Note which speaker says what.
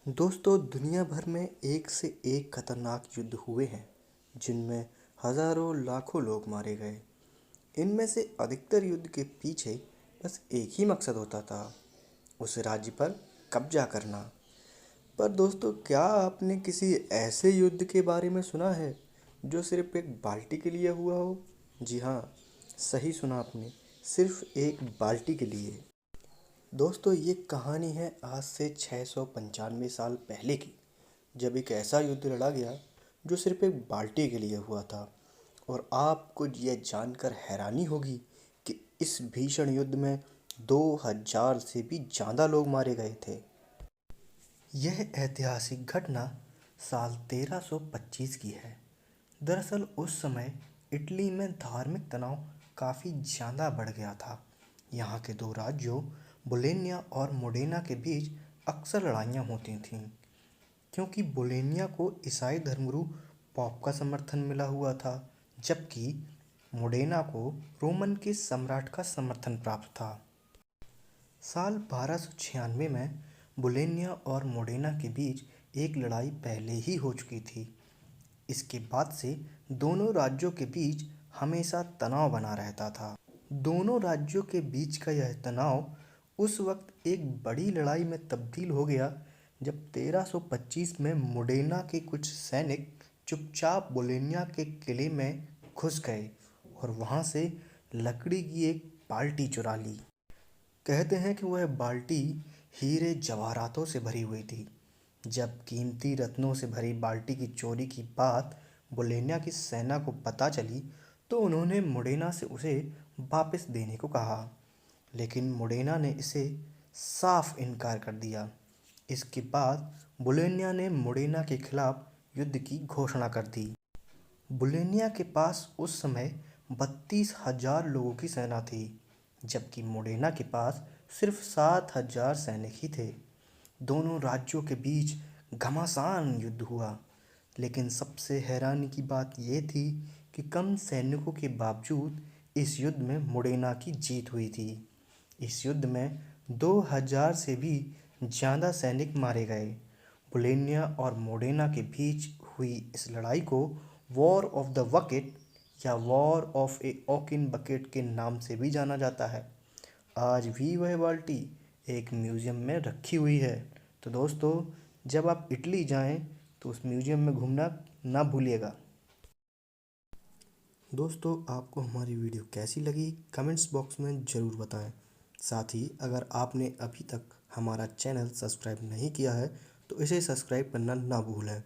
Speaker 1: दोस्तों, दुनिया भर में एक से एक खतरनाक युद्ध हुए हैं जिनमें हजारों लाखों लोग मारे गए। इनमें से अधिकतर युद्ध के पीछे बस एक ही मकसद होता था, उस राज्य पर कब्जा करना। पर दोस्तों, क्या आपने किसी ऐसे युद्ध के बारे में सुना है जो सिर्फ एक बाल्टी के लिए हुआ हो? जी हाँ, सही सुना आपने, सिर्फ एक बाल्टी के लिए। दोस्तों, ये कहानी है आज से 695 साल पहले की, जब एक ऐसा युद्ध लड़ा गया जो सिर्फ एक बाल्टी के लिए हुआ था। और आपको ये जानकर हैरानी होगी कि इस भीषण युद्ध में 2000 से भी ज़्यादा लोग मारे गए थे। यह ऐतिहासिक घटना साल 1325 की है। दरअसल उस समय इटली में धार्मिक तनाव काफ़ी ज़्यादा बढ़ गया था। यहाँ के दो राज्यों बोलोनिया और मोडेना के बीच अक्सर लड़ाइयाँ होती थीं, क्योंकि बोलोनिया को ईसाई धर्मगुरु पोप का समर्थन मिला हुआ था, जबकि मोडेना को रोमन के सम्राट का समर्थन प्राप्त था। साल 1296 में बोलोनिया और मोडेना के बीच एक लड़ाई पहले ही हो चुकी थी। इसके बाद से दोनों राज्यों के बीच हमेशा तनाव बना रहता था। दोनों राज्यों के बीच का यह तनाव उस वक्त एक बड़ी लड़ाई में तब्दील हो गया जब 1325 में मोडेना के कुछ सैनिक चुपचाप बोलोनिया के किले में घुस गए और वहां से लकड़ी की एक बाल्टी चुरा ली। कहते हैं कि वह बाल्टी हीरे जवाहरातों से भरी हुई थी। जब कीमती रत्नों से भरी बाल्टी की चोरी की बात बोलोनिया की सेना को पता चली तो उन्होंने मोडेना से उसे वापस देने को कहा, लेकिन मोडेना ने इसे साफ इनकार कर दिया। इसके बाद बोलोनिया ने मोडेना के खिलाफ युद्ध की घोषणा कर दी। बोलोनिया के पास उस समय 32,000 लोगों की सेना थी, जबकि मोडेना के पास सिर्फ 7,000 सैनिक ही थे। दोनों राज्यों के बीच घमासान युद्ध हुआ, लेकिन सबसे हैरानी की बात यह थी कि कम सैनिकों के बावजूद इस युद्ध में मोडेना की जीत हुई थी। इस युद्ध में 2000 से भी ज़्यादा सैनिक मारे गए। बोलोनिया और मोडेना के बीच हुई इस लड़ाई को वॉर ऑफ द बकेट या वॉर ऑफ ए ओकिन बकेट के नाम से भी जाना जाता है। आज भी वह बाल्टी एक म्यूज़ियम में रखी हुई है। तो दोस्तों, जब आप इटली जाएं तो उस म्यूज़ियम में घूमना ना भूलिएगा। दोस्तों, आपको हमारी वीडियो कैसी लगी कमेंट्स बॉक्स में ज़रूर बताएं। साथ ही अगर आपने अभी तक हमारा चैनल सब्सक्राइब नहीं किया है तो इसे सब्सक्राइब करना ना भूलें।